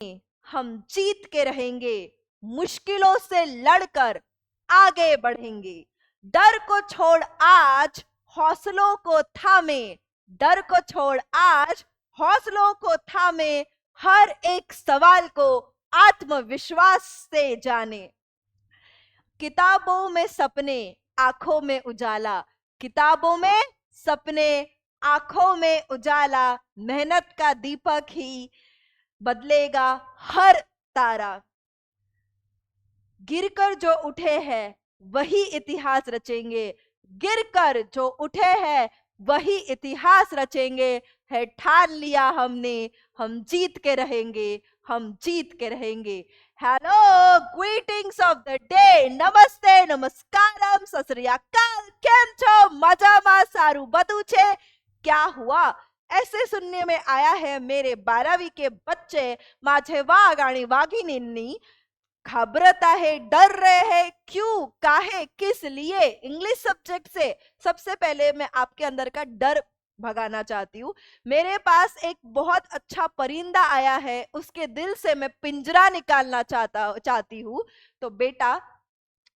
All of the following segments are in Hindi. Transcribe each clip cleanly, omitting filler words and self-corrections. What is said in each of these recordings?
हम जीत के रहेंगे, मुश्किलों से लड़कर आगे बढ़ेंगे। डर को छोड़ आज हौसलों को थामे, डर को छोड़ आज हौसलों को थामे, हर एक सवाल को आत्मविश्वास से जाने। किताबों में सपने, आंखों में उजाला, किताबों में सपने, आंखों में उजाला, मेहनत का दीपक ही बदलेगा हर तारा। गिरकर जो उठे हैं वही इतिहास रचेंगे, गिरकर जो उठे हैं वही इतिहास रचेंगे। है ठान लिया हमने, हम जीत के रहेंगे, हम जीत के रहेंगे। Hello, greetings of the day, नमस्ते, नमस्कारम, सत श्री अकाल, केम छो, मजामा, सारू बधु छे? क्या हुआ? ऐसे सुनने में आया है मेरे 12वीं के बच्चे माझे वाघ आणि वाघिनींनी घबराता है, डर रहे हैं। क्यों, काहे, किस लिए? इंग्लिश सब्जेक्ट से सबसे पहले मैं आपके अंदर का डर भगाना चाहती हूँ। मेरे पास एक बहुत अच्छा परिंदा आया है, उसके दिल से मैं पिंजरा निकालना चाहती हूँ। तो बेटा,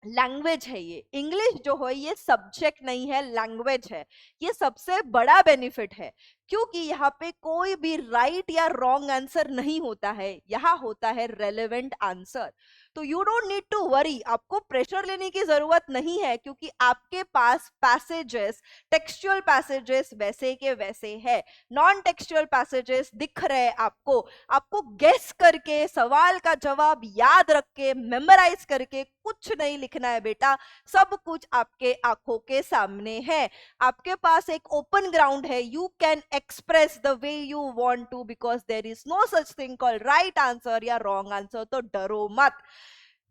लैंग्वेज है ये, इंग्लिश जो है ये सब्जेक्ट नहीं है, लैंग्वेज है। ये सबसे बड़ा बेनिफिट है, क्योंकि यहाँ पे कोई भी राइट या रॉन्ग आंसर नहीं होता है, यहाँ होता है रेलेवेंट आंसर। तो you don't need to worry, आपको प्रेशर लेने की जरूरत नहीं है, क्योंकि आपके पास पैसेजेस, टेक्सचुअल पैसेजेस वैसे के वैसे है। नॉन टेक्सचुअल पैसेजेस दिख रहे हैं आपको, आपको गेस करके, सवाल का जवाब याद रख के, मेमोराइज करके कुछ नहीं लिखना है बेटा, सब कुछ आपके आंखों के सामने है। आपके पास एक ओपन ग्राउंड है, you can express the way you want to, because there is no such thing called right answer या रॉन्ग आंसर। तो डरो मत।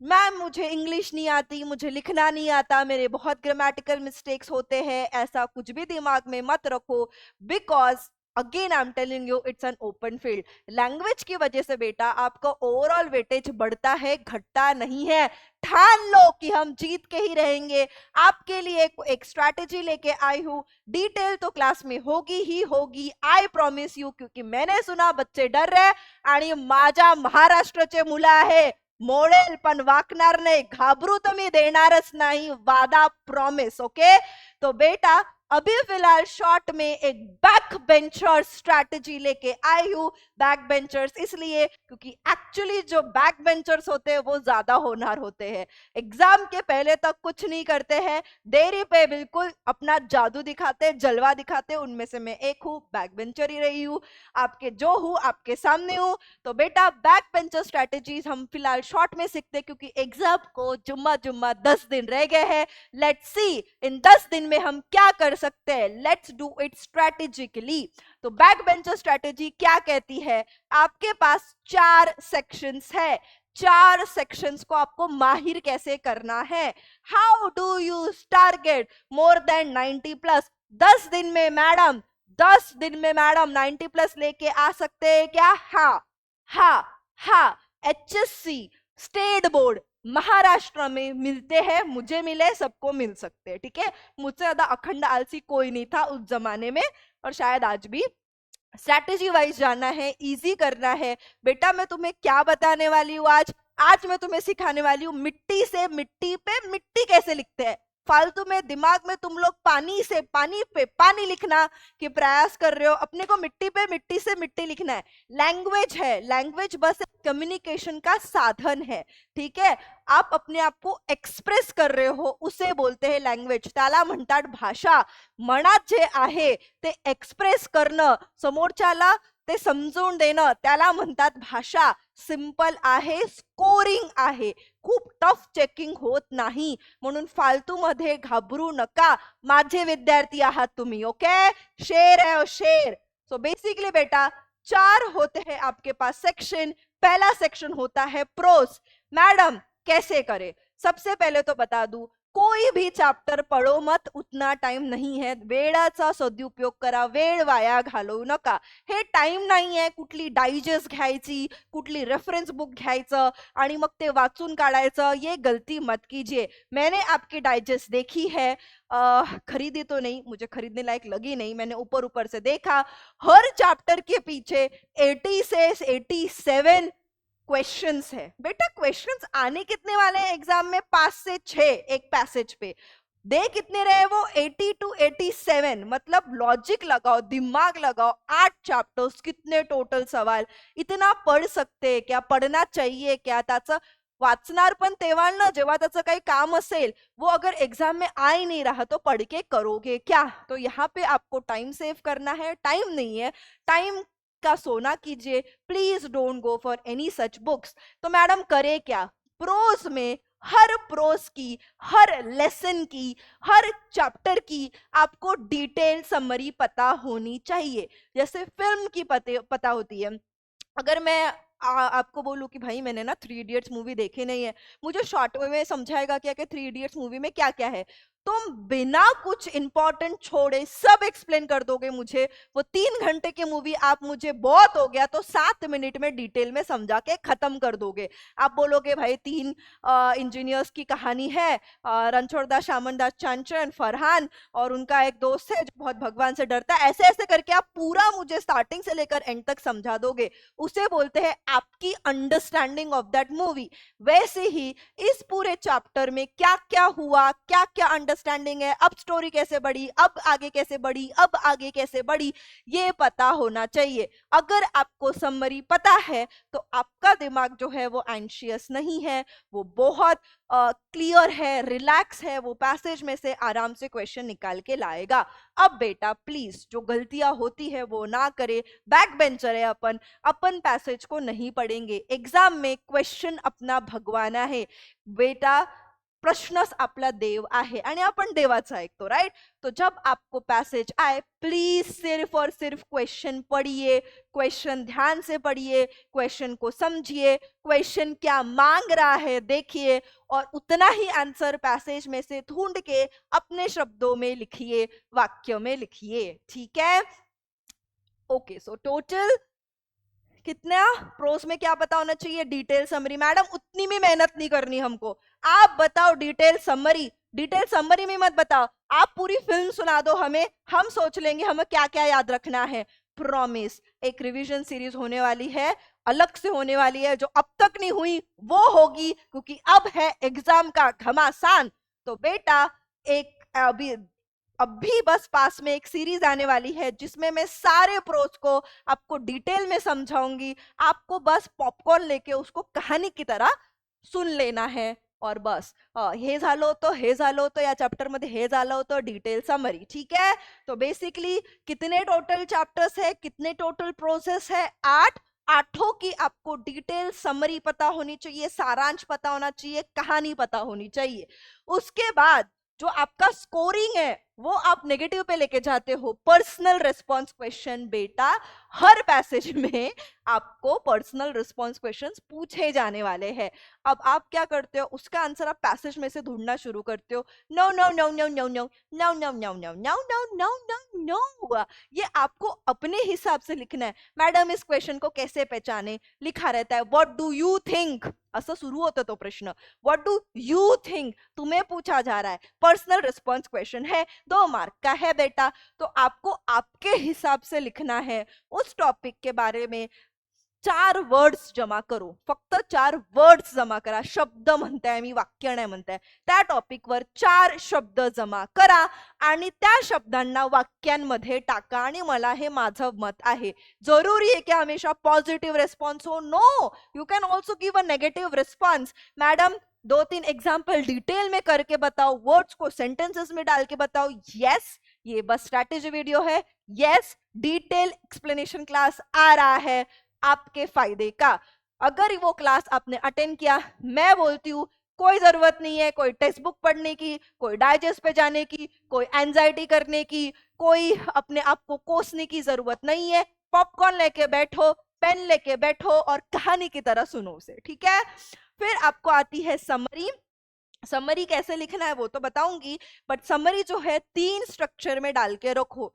मैम, मुझे इंग्लिश नहीं आती, मुझे लिखना नहीं आता, मेरे बहुत ग्रामेटिकल मिस्टेक्स होते हैं, ऐसा कुछ भी दिमाग में मत रखो, because again I am telling you, it's an open field. Language की वजह से बेटा आपका ओवरऑल वेटेज बढ़ता है, घटता नहीं है। ठान लो कि हम जीत के ही रहेंगे। आपके लिए एक स्ट्रैटेजी लेके आई हूँ, डिटेल तो क्लास में होगी ही होगी, आई प्रॉमिस यू, क्योंकि मैंने सुना बच्चे डर रहे आणि माझ्या महाराष्ट्राचे मुलं आहे, मोडेल पण वाकणार नाही, घाबरू तर मी देणारच नाही, वादा, प्रॉमिस। ओके, तो बेटा अभी फिलहाल शॉर्ट में एक बैक बेंचर स्ट्रैटेजी लेके आई हूं। बैक बेंचर्स इसलिए क्योंकि एक्चुअली जो बैक बेंचर्स होते हैं वो ज्यादा होनहार होते हैं, एग्जाम के पहले तक कुछ नहीं करते हैं, देरी पे बिल्कुल अपना जादू दिखाते, जलवा दिखाते। उनमें से मैं एक हूँ, बैक बेंचर ही रही हूँ, आपके जो हूँ आपके सामने हूँ। तो बेटा बैक बेंचर स्ट्रैटेजीज हम फिलहाल शॉर्ट में सीखते, क्योंकि एग्जाम को जुम्मा 10 दिन रह गए हैं। लेट्स सी इन 10 दिन में हम क्या कर सकते हैं, लेट्स डू इट स्ट्रेटेजिकली। तो बैक बेंचर स्ट्रेटेजी क्या कहती है, आपके पास 4 सेक्शंस है, 4 सेक्शंस को आपको माहिर कैसे करना है। How do you target more than 90 plus? 10 दिन में मैडम, 10 दिन में मैडम 90 प्लस लेके आ सकते हैं क्या? हाँ, HSC स्टेट बोर्ड महाराष्ट्र में मिलते हैं, मुझे मिले, सबको मिल सकते हैं, ठीक है। मुझसे ज्यादा अखंड आलसी कोई नहीं था उस जमाने में, और शायद आज भी। स्ट्रैटेजी वाइज जानना है, इजी करना है। बेटा मैं तुम्हें क्या बताने वाली हूँ आज मैं तुम्हें सिखाने वाली हूँ मिट्टी से मिट्टी पे मिट्टी कैसे लिखते हैं। फालतू में दिमाग में तुम लोग पानी से पानी पे पानी लिखना कि प्रयास कर रहे हो, अपने को मिट्टी पे मिट्टी से मिट्टी लिखना है। लैंग्वेज है, लैंग्वेज बस कम्युनिकेशन का साधन है, ठीक है। आप अपने आप को एक्सप्रेस कर रहे हो, उसे बोलते हैं लँग्वेज, त्याला म्हणतात भाषा। मनात जे आहे ते एक्सप्रेस करणं, समोरच्याला ते समजून देणं, त्याला म्हणतात भाषा। सिंपल आहे, स्कोरिंग आहे, खूप टफ चेकिंग होत नाही, म्हणून फालतू मध्ये घाबरू नका, माझे विद्यार्थी आहात तुम्ही, ओके। शेर है और शेर। सो बेसिकली बेटा 4 होते हैं आपके पास सेक्शन। पहला सेक्शन होता है प्रोस। मैडम कैसे करें? सबसे पहले तो बता दूं, कोई भी चैप्टर पढ़ो मत, उतना टाइम नहीं है, वेळाचा सदुपयोग करा, वेळ वाया घालवू नका। हे टाइम नाही आहे कुठली डायजेस्ट घ्यायची, कुठली रेफरेंस बुक घ्यायचं आणि मग ते वाचून काढायचं, ये गलती मत कीजिए। मैंने आपकी डाइजेस्ट देखी है, खरीदी तो नहीं, मुझे खरीदने लायक लगी नहीं, मैंने ऊपर ऊपर से देखा, हर चैप्टर के पीछे 80 से 87 क्वेश्चंस है। बेटा क्वेश्चंस आने कितने वाले हैं एग्जाम में? 5 से 6 एक पैसेज पे। दे कितने रहे वो? 80 to 87। मतलब लॉजिक लगाओ, दिमाग लगाओ, 8 चैप्टर्स, कितने टोटल सवाल? इतना पढ़ सकते क्या? पढ़ना चाहिए क्या? त्याचं वाचणार पण तेव्हा ना जेव्हा त्याचं काही काम असेल। वो अगर एग्जाम में आ ही नहीं रहा तो पढ़ के करोगे क्या? तो यहाँ पे आपको टाइम सेव करना है। टाइम नहीं है, टाइम का सोना कीजिए। Please don't go for any such books. तो मैडम करे क्या? प्रोज में हर प्रोज की, हर लेसन की, हर चैप्टर की आपको डिटेल समरी पता होनी चाहिए। जैसे फिल्म की पता होती है। अगर मैं आपको बोलूं कि भाई मैंने ना 3 इडियट्स मूवी देखी नहीं है, मुझे शॉर्ट में समझाएगा क्या कि 3 इडियट्स मूवी में क्या क्या है? तुम बिना कुछ इंपॉर्टेंट छोड़े सब एक्सप्लेन कर दोगे मुझे। वो 3 घंटे की मूवी आप मुझे बहुत हो गया तो 7 मिनट में डिटेल में समझा के खत्म कर दोगे। आप बोलोगे भाई 3 इंजीनियर्स की कहानी है, रणछोड़ दास, शामन दास चांचन, फरहान और उनका एक दोस्त है जो बहुत भगवान से डरता है। ऐसे ऐसे करके आप पूरा मुझे स्टार्टिंग से लेकर एंड तक समझा दोगे। उसे बोलते हैं आपकी अंडरस्टैंडिंग ऑफ दैट मूवी। वैसे ही इस पूरे चैप्टर में क्या क्या हुआ, क्या क्या अंडरस्टैंडिंग है, अब स्टोरी कैसे बढ़ी, अब आगे कैसे बढ़ी, अब आगे कैसे बढ़ी, ये पता होना चाहिए। अगर आपको समरी पता है तो आपका दिमाग जो है वो एंशियस नहीं है, वो बहुत क्लियर है, रिलैक्स है, वो पैसेज में से आराम से क्वेश्चन निकाल के लाएगा। अब बेटा प्लीज जो गलतियां होती है वो ना करे। बैक बेंचर है अपन, अपन पैसेज को नहीं पढ़ेंगे। एग्जाम में क्वेश्चन अपना भगवान आहे बेटा, प्रश्नच आपला देव आहे आणि आपण देवाचा ऐकतो, राइट? तो जब आपको पैसेज आए प्लीज सिर्फ और सिर्फ क्वेश्चन पढ़िए, क्वेश्चन ध्यान से पढ़िए, क्वेश्चन को समझिए, क्वेश्चन क्या मांग रहा है देखिए और उतना ही आंसर पैसेज में से ढूंढ के अपने शब्दों में लिखिए, वाक्य में लिखिए। ठीक है? ओके, सो टोटल कितना प्रोस में क्या पता होना चाहिए? Detail summary. मैडम उतनी भी मेहनत नहीं करनी हमको, आप बताओ डिटेल समरी। डिटेल समरी में मत बताओ, आप पूरी फिल्म सुना दो हमें, हम सोच लेंगे हमें क्या क्या याद रखना है। प्रॉमिस एक रिवीजन सीरीज होने वाली है, अलग से होने वाली है, जो अब तक नहीं हुई वो होगी, क्योंकि अब है एग्जाम का घमासान। तो बेटा एक अभी बस पास में एक सीरीज आने वाली है जिसमें मैं सारे प्रोज को आपको डिटेल में समझाऊंगी। आपको बस पॉपकॉर्न लेके उसको कहानी की तरह सुन लेना है और बस हे झालो तो या चैप्टर मध्ये हे झालो तो डिटेल समरी। ठीक है? तो बेसिकली कितने टोटल चैप्टर्स है, कितने टोटल प्रोसेस है? 8। आठों की आपको डिटेल समरी पता होनी चाहिए, सारांश पता होना चाहिए, कहानी पता होनी चाहिए। उसके बाद जो आपका स्कोरिंग है वो आप नेगेटिव पे लेके जाते हो। पर्सनल रिस्पॉन्स क्वेश्चन बेटा, हर पैसेज में आपको पर्सनल रिस्पॉन्स क्वेश्चंस पूछे जाने वाले हैं। अब आप क्या करते हो? उसका आंसर आप पैसेज में से ढूंढना शुरू करते हो। No no no no no no no no no no no no no no no, ये आपको अपने हिसाब से लिखना है। मैडम इस क्वेश्चन को कैसे पहचाने? लिखा रहता है व्हाट डू यू थिंक, असं सुरू होतं तो प्रश्न। व्हाट डू यू थिंक तुम्हें पूछा जा रहा है, पर्सनल रिस्पॉन्स क्वेश्चन है, 2 मार्क का है बेटा। तो आपको आपके हिसाब से लिखना है। उस टॉपिक के बारे में 4 वर्ड्स जमा करो, फक्त 4 वर्ड्स जमा करा। शब्द म्हणताय मी, वाक्य नाही म्हणताय। त्या टॉपिकवर 4 शब्द जमा करा आणि त्या शब्दांना वाक्यांमध्ये टाका आणि मला हे माझं मत आहे। जरूरी है कि हमेशा पॉजिटिव रिस्पॉन्स हो? No, you can also give a negative response. Madam 2-3 example detail में करके बताओ, वर्ड्स को सेंटेंसेस में डाल के बताओ। यस, ये बस स्ट्रैटेजी वीडियो है। यस, डिटेल एक्सप्लेनेशन क्लास आ रहा है आपके फायदे का। अगर वो क्लास आपने अटेंड किया, मैं बोलती हूँ कोई जरूरत नहीं है कोई टेक्स्ट बुक पढ़ने की, कोई डाइजेस्ट पे जाने की, कोई एंजाइटी करने की, कोई अपने आप को कोसने की जरूरत नहीं है। पॉपकॉर्न लेके बैठो, पेन लेके बैठो और कहानी की तरह सुनो उसे। ठीक है? फिर आपको आती है समरी। समरी कैसे लिखना है वो तो बताऊंगी, बट समरी जो है 3 स्ट्रक्चर में डाल के रखो।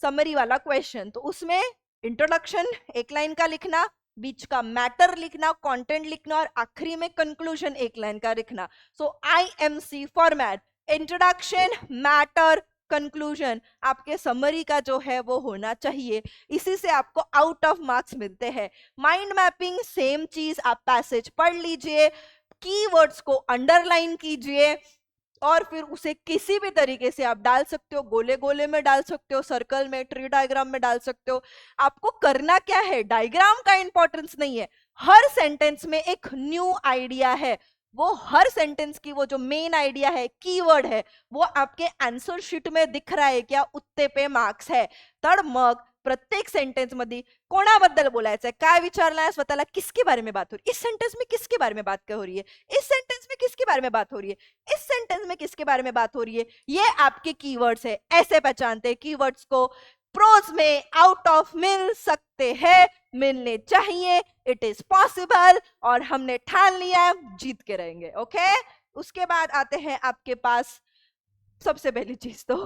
समरी वाला क्वेश्चन तो उसमें इंट्रोडक्शन 1 लाइन का लिखना, बीच का मैटर लिखना, कंटेंट लिखना और आखिरी में कंक्लूजन 1 लाइन का लिखना। सो IMC format, introduction, matter, conclusion, आपके समरी का जो है वो होना चाहिए। इसी से आपको आउट ऑफ मार्क्स मिलते हैं। माइंड मैपिंग सेम चीज, आप पैसेज पढ़ लीजिए, कीवर्ड्स को अंडरलाइन कीजिए और फिर उसे किसी भी तरीके से आप डाल सकते हो, गोले गोले में डाल सकते हो, सर्कल में, ट्री डायग्राम में डाल सकते हो। आपको करना क्या है, डायग्राम का इंपॉर्टेंस नहीं है, हर सेंटेंस में एक न्यू आइडिया है, वो हर सेंटेंस की वो जो मेन आइडिया है, कीवर्ड है, वो आपके आंसर शीट में दिख रहा है क्या, उत्ते पे मार्क्स है। तर मग प्रत्येक सेंटेन्स मध्ये कोणाबद्दल बोलायचंय, काय विचारलं आहे स्वतःला, किसके बारे में बात हो रही है, इस सेंटेंस में किसके बारे में बात हो रही है, इस सेंटेंस में किसके बारे में बात हो रही है, इस सेंटेंस में किसके बारे में बात हो रही है, ये आपके कीवर्ड्स है। ऐसे पहचानते हैं कीवर्ड्स को। प्रोज में आउट ऑफ मिल सकते हैं, मिलने चाहिए, इट इज पॉसिबल, और हमने ठान लिया जीत के रहेंगे। ओके, उसके बाद आते हैं आपके पास सबसे पहली चीज तो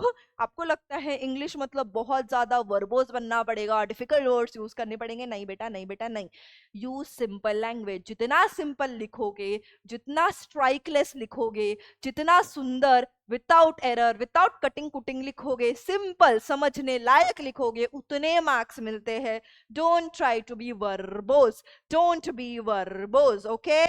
आपको लगता है इंग्लिश मतलब बहुत ज्यादा वर्बोज बनना पड़ेगा, डिफिकल्ट वर्ड्स यूज करने पड़ेंगे। नहीं बेटा, नहीं बेटा, नहीं। Use simple language. जितना सिंपल लिखोगे, जितना स्ट्राइकलेस लिखोगे, जितना सुंदर, विदाउट एरर, विदाउट कटिंग कुटिंग लिखोगे, सिंपल समझने लायक लिखोगे, उतने मार्क्स मिलते हैं। Don't try to be verbose, don't be verbose. Okay,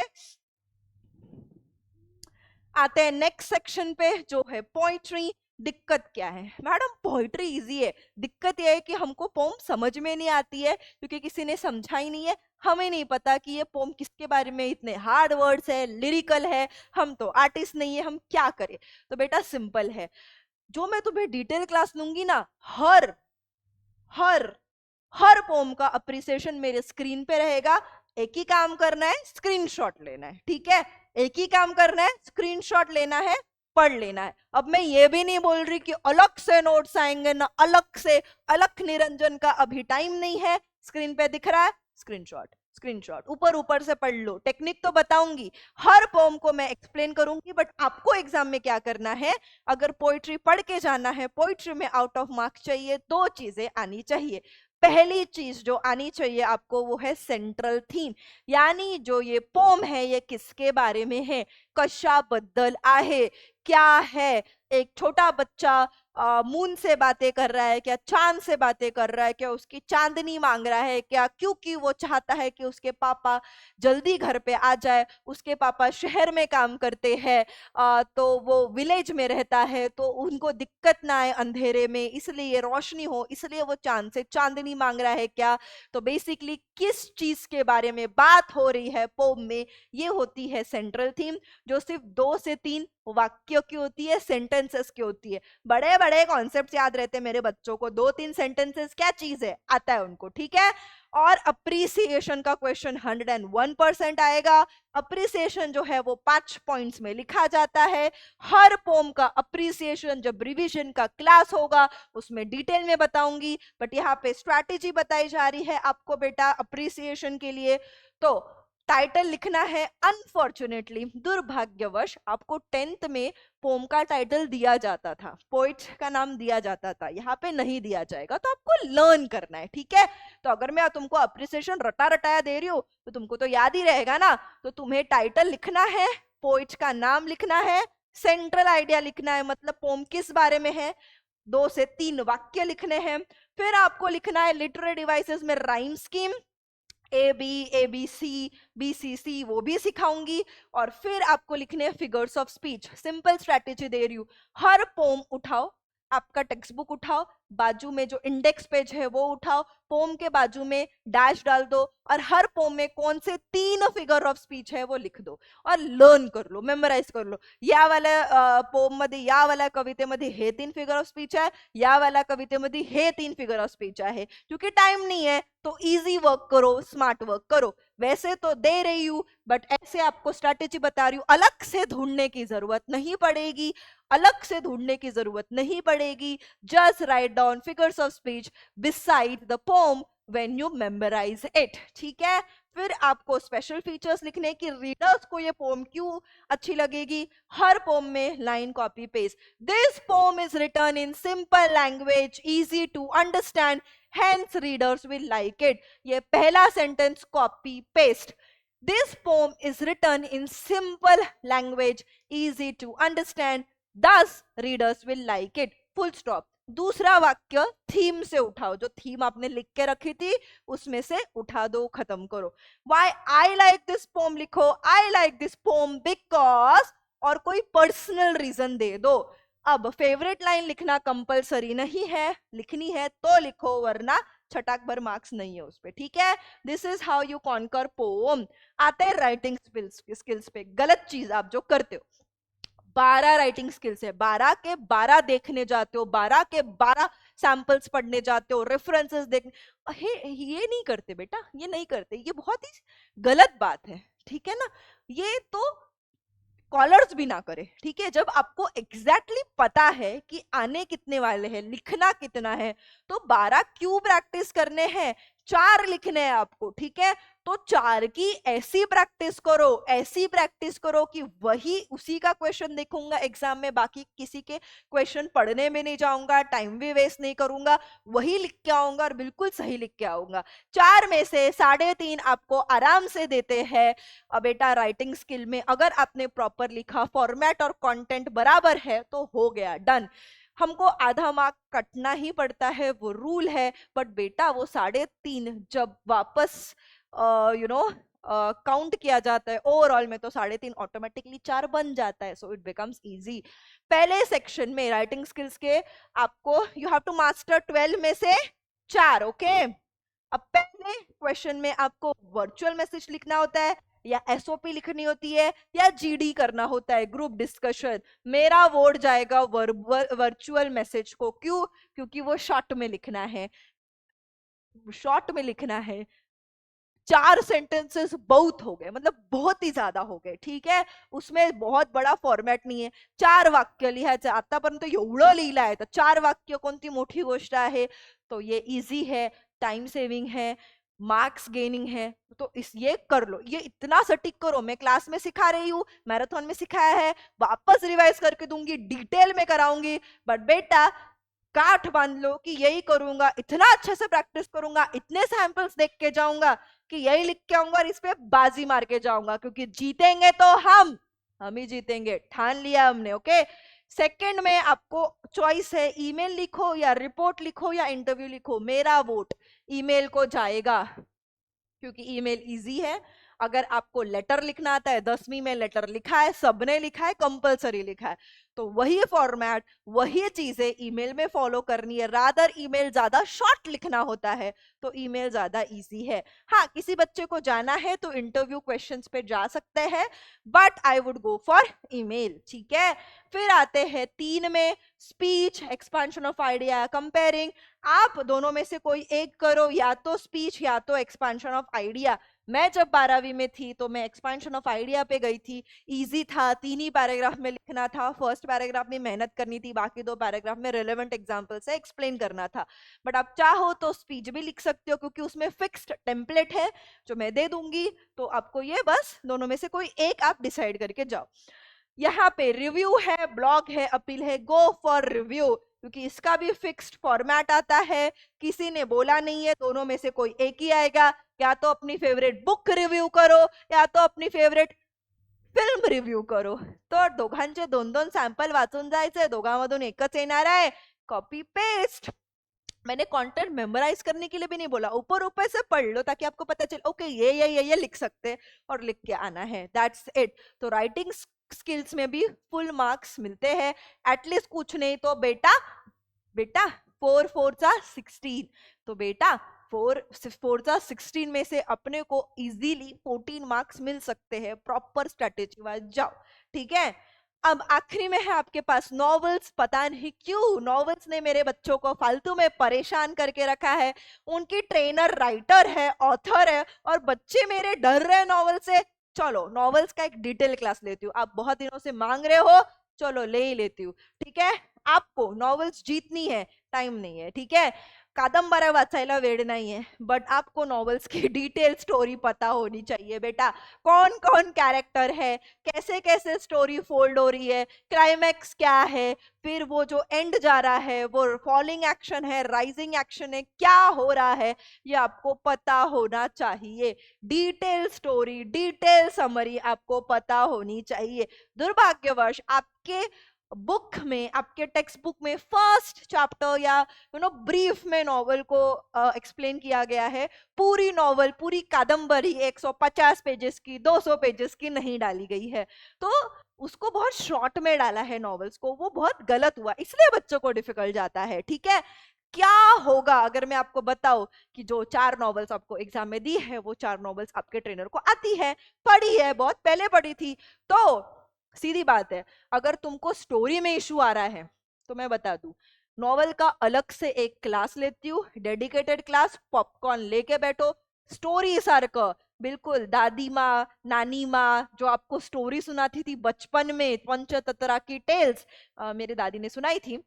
आते हैं नेक्स्ट सेक्शन पे जो है पोइट्री। दिक्कत क्या है मैडम, पोइट्री इजी है, दिक्कत यह है कि हमको पोम समझ में नहीं आती है क्योंकि किसी ने समझा ही नहीं है। हमें नहीं पता कि ये पोम किसके बारे में, इतने हार्ड वर्ड्स है, लिरिकल है, हम तो आर्टिस्ट नहीं है, हम क्या करें। तो बेटा सिंपल है, जो मैं तुम्हें डिटेल क्लास लूंगी ना, हर हर हर पोम का अप्रिसिएशन मेरे स्क्रीन पे रहेगा। एक ही काम करना है, स्क्रीनशॉट लेना है, ठीक है। एक ही काम करना है, स्क्रीनशॉट लेना है, पढ़ लेना है। अब मैं ये भी नहीं बोल रही कि अलग से नोट्स आएंगे ना, अलग से, अलग निरंजन का अभी टाइम नहीं है। स्क्रीन पे दिख रहा है, स्क्रीनशॉट, स्क्रीनशॉट, ऊपर ऊपर से पढ़ लो। टेक्निक तो बताऊंगी, हर पोम को मैं एक्सप्लेन करूंगी, बट आपको एग्जाम में क्या करना है, अगर पोइट्री पढ़ के जाना है, पोइट्री में आउट ऑफ मार्क्स चाहिए, दो चीजें आनी चाहिए। पहली चीज जो आनी चाहिए आपको वो है सेंट्रल थीम, यानी जो ये पोम है ये किसके बारे में है, कशाबद्दल आहे, क्या है। एक छोटा बच्चा मून से बातें कर रहा है क्या, चांद से बातें कर रहा है क्या, उसकी चांदनी मांग रहा है क्या, क्योंकि वो चाहता है कि उसके पापा जल्दी घर पे आ जाए। उसके पापा शहर में काम करते हैं, तो वो विलेज में रहता है, तो उनको दिक्कत ना आए अंधेरे में, इसलिए रोशनी हो, इसलिए वो चांद से चांदनी मांग रहा है क्या। तो बेसिकली किस चीज के बारे में बात हो रही है पोम में, ये होती है सेंट्रल थीम, जो सिर्फ 2 से 3 वाक्यों की होती है, सेंटेंसेस की होती है। बड़े बड़े कॉन्सेप्ट्स याद रहते हैं मेरे बच्चों को, 2-3 सेंटेंसेस क्या चीज है आता है उनको, ठीक है। और अप्रिसिएशन का क्वेश्चन 101% आएगा। अप्रिसिएशन जो है वो 5 पॉइंट्स में लिखा जाता है। हर पोम का अप्रिसिएशन जब रिवीजन का क्लास होगा उसमें डिटेल में बताऊंगी, बट यहाँ पे स्ट्रैटेजी बताई जा रही है आपको बेटा अप्रिसिएशन के लिए। तो टाइटल लिखना है, अनफॉर्चुनेटली, दुर्भाग्यवश आपको 10th में पोम का टाइटल दिया जाता था, पोइट का नाम दिया जाता था, यहाँ पे नहीं दिया जाएगा, तो आपको लर्न करना है, ठीक है। तो अगर मैं तुमको अप्रिसिएशन रटा रटाया दे रही हूँ तो तुमको तो याद ही रहेगा ना। तो तुम्हें टाइटल लिखना है, पोइट का नाम लिखना है, सेंट्रल आइडिया लिखना है, मतलब पोम किस बारे में है, 2 से 3 वाक्य लिखने हैं। फिर आपको लिखना है लिटरेरी डिवाइसेस में राइम स्कीम, ABC, BCC वो भी सिखाऊंगी। और फिर आपको लिखने हैं figures of speech. Simple strategy दे रही हूं, हर पोम उठाओ, आपका टेक्स्ट बुक उठाओ, बाजू में जो इंडेक्स पेज है वो उठाओ, पोम के बाजू में डैश डाल दो, और हर पोम में कौन से 3 फिगर ऑफ स्पीच है वो लिख दो और लर्न कर लो, मेमोराइज कर लो। या वाला पोम मध्ये, या वाला कवितेमध्ये हे 3 फिगर ऑफ स्पीच आहे, या वाला कवितेमध्ये हे 3 फिगर ऑफ स्पीच आहे। क्योंकि टाइम नहीं है तो इजी वर्क करो, स्मार्ट वर्क करो। वैसे तो दे रही हूं बट ऐसे आपको स्ट्रैटेजी बता रही हूं, अलग से ढूंढने की जरूरत नहीं पड़ेगी, अलग से ढूंढने की जरूरत नहीं पड़ेगी। Just write down figures of speech beside the poem when you memorise it, ठीक है। फिर आपको स्पेशल फीचर्स लिखने की, रीडर्स को ये पोम क्यों अच्छी लगेगी। हर पोम में line copy paste, this poem is written in simple language, easy to understand, hence readers will like it। ये पहला sentence copy paste, this poem is written in simple language, easy to understand, thus readers will like it। Full stop. दूसरा वाक्य थीम से उठाओ, जो थीम आपने लिख के रखी थी उसमें से उठा दो, खत्म करो। Why I like this poem लिखो, I like this poem because, और कोई पर्सनल रीजन दे दो। अब फेवरेट लाइन लिखना कंपलसरी नहीं है, लिखनी है तो लिखो, वरना छटाक भर मार्क्स नहीं है उस पे, ठीक है। This is how you conquer poem. आते हैं राइटिंग स्किल्स पे। गलत चीज आप जो करते हो, 12 राइटिंग स्किल्स है, 12 के 12 देखने जाते हो, 12 के 12 सैंपल्स पढ़ने जाते हो, रेफरेंसेस देखने, ये नहीं करते बेटा, ये नहीं करते, ये बहुत ही गलत बात है, ठीक है ना। ये तो कॉलर्स भी ना करे, ठीक है। जब आपको एग्जैक्टली पता है कि आने कितने वाले हैं, लिखना कितना है, तो 12 क्यों प्रैक्टिस करने हैं, 4 लिखने हैं आपको, ठीक है। तो 4 की ऐसी प्रैक्टिस करो, ऐसी प्रैक्टिस करो कि वही उसी का क्वेश्चन देखूंगा एग्जाम में, बाकी किसी के क्वेश्चन पढ़ने में नहीं जाऊंगा, टाइम भी वेस्ट नहीं करूंगा, वही लिख के आऊंगा और बिल्कुल सही लिख के आऊंगा। 4 में से 3.5 आपको आराम से देते हैं। अब बेटा राइटिंग स्किल में अगर आपने प्रॉपर लिखा, फॉर्मेट और कंटेंट बराबर है, तो हो गया, डन। हमको आधा मार्क कटना ही पड़ता है, वो रूल है, बट बेटा वो 3.5 जब वापस काउंट किया जाता है ओवरऑल में, तो 3.5 ऑटोमेटिकली 4 बन जाता है, सो इट बिकम्स इजी। पहले सेक्शन में राइटिंग स्किल्स के आपको यू हैव टू मास्टर 12 में से 4, ओके। अब पहले क्वेश्चन में आपको वर्चुअल मैसेज लिखना होता है, या एसओपी लिखनी होती है, या जीडी करना होता है, ग्रुप डिस्कशन। मेरा वोट जाएगा वर्चुअल मैसेज को, क्यों, क्योंकि वो शॉर्ट में लिखना है, शॉर्ट में लिखना है। 4 सेंटेंसेस बहुत हो गए, मतलब बहुत ही ज्यादा हो गए, ठीक है। उसमें बहुत बड़ा फॉर्मॅट नाही आहे, 4 वाक्य लिहायचं, आतापर्यंत एवढं लिहिलं आहे, तर 4 वाक्य कोणती मोठी गोष्ट आहे, तो ये इजी है, टाइम सेविंग है, मार्क्स गेनिंग है, तो इस ये कर लो, ये इतना सटीक करो। मैं क्लास में सिखा रही हूँ, मैराथन में सिखाया है, वापस रिवाइज करके दूंगी, डिटेल में कराऊंगी, बट बेटा गांठ बांध लो कि यही करूंगा, इतना अच्छे से प्रैक्टिस करूंगा, इतने सैंपल्स देख के जाऊंगा कि यही लिख के आऊंगा और इस पे बाजी मार के जाऊंगा, क्योंकि जीतेंगे तो हम ही जीतेंगे, ठान लिया हमने, ओके। सेकंड में आपको चॉइस है, ईमेल लिखो या रिपोर्ट लिखो या इंटरव्यू लिखो। मेरा वोट ईमेल को जाएगा, क्योंकि ईमेल इजी है। अगर आपको लेटर लिखना आता है, 10वीं में लेटर लिखा है, सबने लिखा है, कंपलसरी लिखा है, तो वही फॉर्मेट, वही चीजें ईमेल में फॉलो करनी है। रादर ईमेल ज्यादा शॉर्ट लिखना होता है, तो ईमेल ज्यादा इजी है। हाँ, किसी बच्चे को जाना है तो इंटरव्यू क्वेश्चंस पे जा सकते हैं, but I would go for email, ठीक है। फिर आते हैं 3 में, speech, expansion of idea, comparing. आप दोनों में से कोई एक करो, या तो स्पीच या तो एक्सपेंशन ऑफ आइडिया। मैं जब 12वीं में थी तो मैं एक्सपेंशन ऑफ आइडिया पे गई थी, इजी था, 3 ही पैराग्राफ में लिखना था, फर्स्ट पैराग्राफ में मेहनत करनी थी, बाकी 2 पैराग्राफ में रिलेवेंट एग्जांपल से एक्सप्लेन करना था। बट आप चाहो तो स्पीच भी लिख सकते हो, क्योंकि उसमें फिक्स्ड टेम्पलेट है जो मैं दे दूंगी, तो आपको ये बस दोनों में से कोई एक आप डिसाइड करके जाओ। यहाँ पे रिव्यू है, ब्लॉग है, अपील है, गो फॉर रिव्यू, क्योंकि इसका भी फिक्स्ड फॉर्मेट आता है, किसी ने बोला नहीं है, दोनों में से कोई एक ही आएगा। या तो अपनी फेवरेट बुक रिव्यू करो, या तो अपनी फेवरेट फिल्म रिव्यू करो। तो दोघांचे 2-2 सॅम्पल वाचून जायचे, दोघांमधून एकच येणार आहे, कॉपी पेस्ट। मैंने कंटेंट मेमोराइज करने के लिए भी नहीं बोला, ऊपर ऊपर से पढ़ लो, ताकि आपको पता चले ओके ये लिख सकते हैं और लिख के आना है, दैट्स इट। तो राइटिंग स्किल्स में भी फुल मार्क्स मिलते हैं, एटलीस्ट कुछ नहीं तो बेटा 4 4 जा 16, तो बेटा 4 4 जा 16 में से अपने को इजीली 14 मार्क्स मिल सकते हैं, प्रॉपर स्ट्रेटेजी वाइज जाओ, ठीक है। अब आखिरी में है आपके पास नॉवेल्स। पता नहीं क्यों नॉवेल्स ने मेरे बच्चों को फालतू में परेशान करके रखा है। उनकी ट्रेनर राइटर है, ऑथर है, और बच्चे मेरे डर रहे हैं नॉवेल से। चलो नॉवेल्स का एक डिटेल क्लास लेती हूँ, आप बहुत दिनों से मांग रहे हो, चलो ले ही लेती हूँ, ठीक है। आपको नॉवेल्स जीतनी है, टाइम नहीं है, ठीक है। कादंबऱ्या वाचायला वेळ नाहीये, बट आपको नॉवेल्स की डिटेल स्टोरी पता होनी चाहिए बेटा। कौन कौन कैरेक्टर है, कैसे कैसे स्टोरी फोल्ड हो रही है, क्लाइमैक्स क्या है, फिर वो जो एंड जा रहा है वो फॉलिंग एक्शन है, राइजिंग एक्शन है, क्या हो रहा है, ये आपको पता होना चाहिए। डिटेल स्टोरी, डिटेल समरी आपको पता होनी चाहिए। दुर्भाग्यवश आपके बुक में, आपके टेक्स्ट बुक में फर्स्ट चैप्टर या ब्रीफ में नॉवल को एक्सप्लेन किया गया है। पूरी नॉवल, पूरी कादम्बरी 150 पेजेस की, 200 पेजेस की नहीं डाली गई है। तो उसको बहुत शॉर्ट में डाला है नॉवेल्स को, वो बहुत गलत हुआ, इसलिए बच्चों को डिफिकल्ट जाता है। ठीक है, क्या होगा अगर मैं आपको बताऊं कि जो 4 नॉवेल्स आपको एग्जाम में दी है, वो 4 नॉवेल्स आपके ट्रेनर को आती है, पढ़ी है, बहुत पहले पढ़ी थी, तो सीधी बात है, अगर तुमको स्टोरी में इशू आ रहा है तो मैं बता दूं, नॉवल का अलग से एक क्लास लेती हूँ, डेडिकेटेड क्लास, पॉपकॉर्न लेके बैठो, स्टोरी सारखं बिल्कुल दादी माँ, नानी माँ जो आपको स्टोरी सुनाती थी बचपन में, पंचतंत्रा की टेल्स मेरी दादी ने सुनाई थी,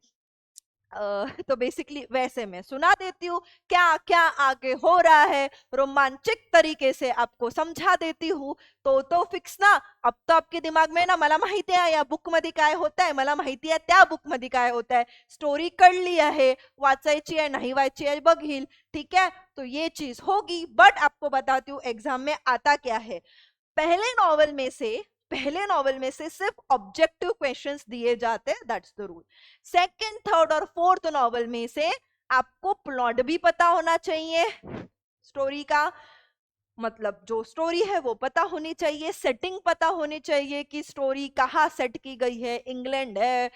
तो बेसिकली वैसे मैं सुना देती हूँ, क्या क्या आगे हो रहा है रोमांचक तरीके से आपको समझा देती हूँ। तो फिक्स ना, अब तो आपके दिमाग में ना मला माहिती आहे या बुक मध्ये काय होतंय, मला माहिती आहे त्या बुक मध्ये काय होतंय, स्टोरी कळली आहे, वाचायची आहे नाही वाचायची आहे बघील, ठीक है, तो ये चीज होगी। बट आपको बताती हूँ एग्जाम में आता क्या है, पहले नॉवल में से सिर्फ ऑब्जेक्टिव क्वेश्चंस दिए जाते हैं, that's the rule. Second, third और फोर्थ नॉवल में से आपको प्लॉट भी पता होना चाहिए, स्टोरी का मतलब जो स्टोरी है वो पता होनी चाहिए, सेटिंग पता होनी चाहिए कि स्टोरी कहाँ सेट की गई है, इंग्लैंड है,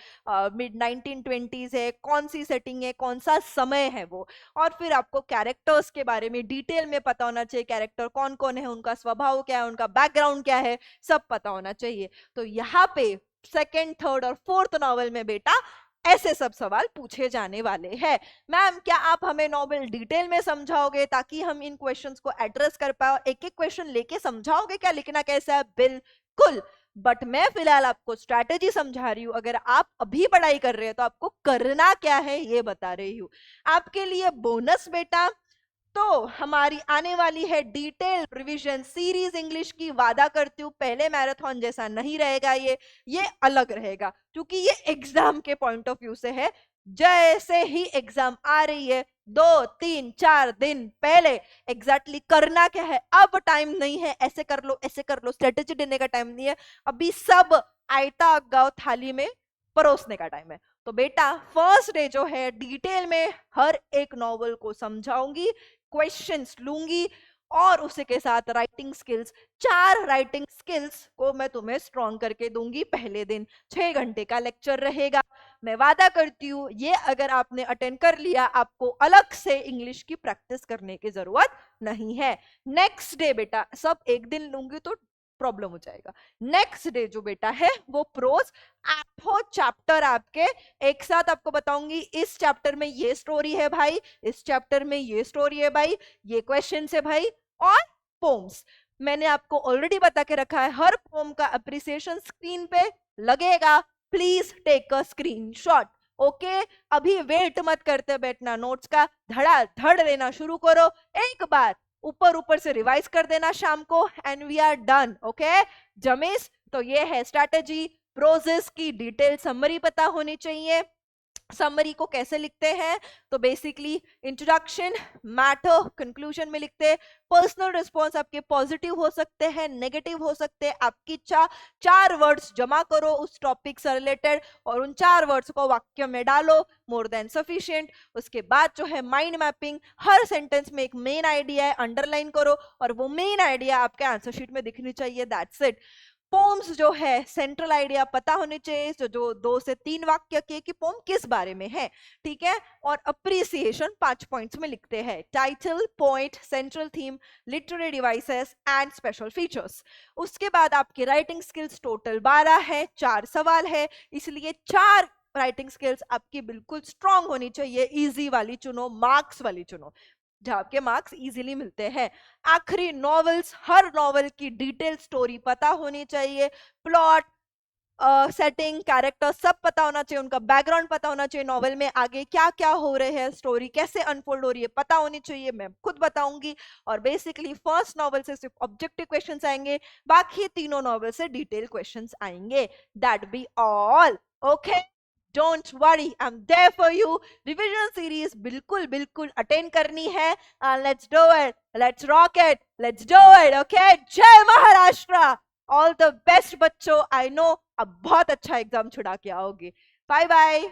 मिड 1920s है, कौन सी सेटिंग है, कौन सा समय है वो, और फिर आपको कैरेक्टर्स के बारे में डिटेल में पता होना चाहिए, कैरेक्टर कौन कौन है, उनका स्वभाव क्या है, उनका बैकग्राउंड क्या है, सब पता होना चाहिए। तो यहाँ पे सेकेंड, थर्ड और फोर्थ नॉवल में बेटा ऐसे सब सवाल पूछे जाने वाले हैं। मैम क्या आप हमें नॉवेल डिटेल में समझाओगे ताकि हम इन क्वेश्चंस को एड्रेस कर पाए, एक एक क्वेश्चन लेके समझाओगे क्या लिखना कैसा है? बिल्कुल, बट मैं फिलहाल आपको स्ट्रैटेजी समझा रही हूँ, अगर आप अभी पढ़ाई कर रहे हैं तो आपको करना क्या है ये बता रही हूँ। आपके लिए बोनस बेटा, तो हमारी आने वाली है डिटेल रिवीजन सीरीज इंग्लिश की, वादा करती हूँ पहले मैराथन जैसा नहीं रहेगा, ये अलग रहेगा, क्योंकि ये एग्जाम के पॉइंट ऑफ व्यू से है। जैसे ही एग्जाम आ रही है 2-3-4 दिन पहले एग्जैक्टली करना क्या है, अब टाइम नहीं है ऐसे कर लो ऐसे कर लो स्ट्रेटेजी देने का टाइम नहीं है, अभी सब आयता गाँव थाली में परोसने का टाइम है। तो बेटा फर्स्ट डे जो है डिटेल में हर एक नॉवल को समझाऊंगी, क्वेश्चंस लूंगी, और उसी के साथ राइटिंग स्किल्स, 4 राइटिंग स्किल्स को मैं तुम्हें स्ट्रॉन्ग करके दूंगी पहले दिन। 6 घंटे का लेक्चर रहेगा, मैं वादा करती हूँ ये अगर आपने अटेंड कर लिया आपको अलग से इंग्लिश की प्रैक्टिस करने की जरूरत नहीं है। नेक्स्ट डे बेटा सब एक दिन लूंगी तो प्रॉब्लम हो जाएगा। नेक्स्ट डे जो बेटा है वो प्रोज, 8 चैप्टर आपके एक साथ आपको बताऊंगी, इस चैप्टर में ये स्टोरी है भाई, इस चैप्टर में ये स्टोरी है भाई, ये क्वेश्चन है भाई, और पोम्स मैंने आपको ऑलरेडी बता के रखा है, हर पोम का अप्रिसिएशन स्क्रीन पे लगेगा, please take a screenshot. Okay, अभी वेट मत करते बैठना, नोट्स का धड़ाधड़ लेना शुरू करो, एक बार ऊपर ऊपर से रिवाइज कर देना शाम को, and we are done. Okay जमीस, तो ये है स्ट्रैटेजी। प्रोजेस की डिटेल समरी पता होनी चाहिए। समरी को कैसे लिखते हैं, तो बेसिकली इंट्रोडक्शन, मैटर, कंक्लूजन में लिखते हैं। पर्सनल रिस्पॉन्स आपके पॉजिटिव हो सकते हैं, नेगेटिव हो सकते हैं, आपकी इच्छा। 4 वर्ड्स जमा करो उस टॉपिक से रिलेटेड और उन 4 वर्ड्स को वाक्य में डालो, मोर देन सफिशिएंट। उसके बाद जो है माइंड मैपिंग, हर सेंटेंस में एक मेन आइडिया है, अंडरलाइन करो और वो मेन आइडिया आपके आंसर शीट में दिखनी चाहिए, दैट्स इट। पोम्स जो है सेंट्रल आइडिया पता होने चाहिए, जो 2 से 3 वाक्य के कि पोम किस बारे में है, ठीक है। और अप्रिसिएशन 5 पॉइंट्स में लिखते हैं, title, point, central theme, literary devices and special features. उसके बाद आपकी राइटिंग स्किल्स टोटल 12 है, 4 सवाल है, इसलिए 4 राइटिंग स्किल्स आपकी बिल्कुल स्ट्रांग होनी चाहिए। इजी वाली चुनो, मार्क्स वाली चुनो, जहां के मार्क्स इजीली मिलते हैं। आखिरी नॉवेल्स, हर नॉवेल की डिटेल स्टोरी पता होनी चाहिए, प्लॉट, सेटिंग, कैरेक्टर सब पता होना चाहिए, उनका बैकग्राउंड पता होना चाहिए, नॉवेल में आगे क्या क्या हो रहे हैं, स्टोरी कैसे अनफोल्ड हो रही है पता होनी चाहिए, मैं खुद बताऊंगी। और बेसिकली फर्स्ट नॉवेल से सिर्फ ऑब्जेक्टिव क्वेश्चंस आएंगे, बाकी तीनों नॉवेल से डिटेल क्वेश्चंस आएंगे, that be all. Okay don't worry, I am there for you. Revision series बिल्कुल बिल्कुल अटेंड करनी है, let's do it, let's rock it, let's do it. Okay, जय महाराष्ट्र। ऑल द बेस्ट बच्चों, आई नो अब बहुत अच्छा एग्जाम छुड़ा के आओगे। Bye bye.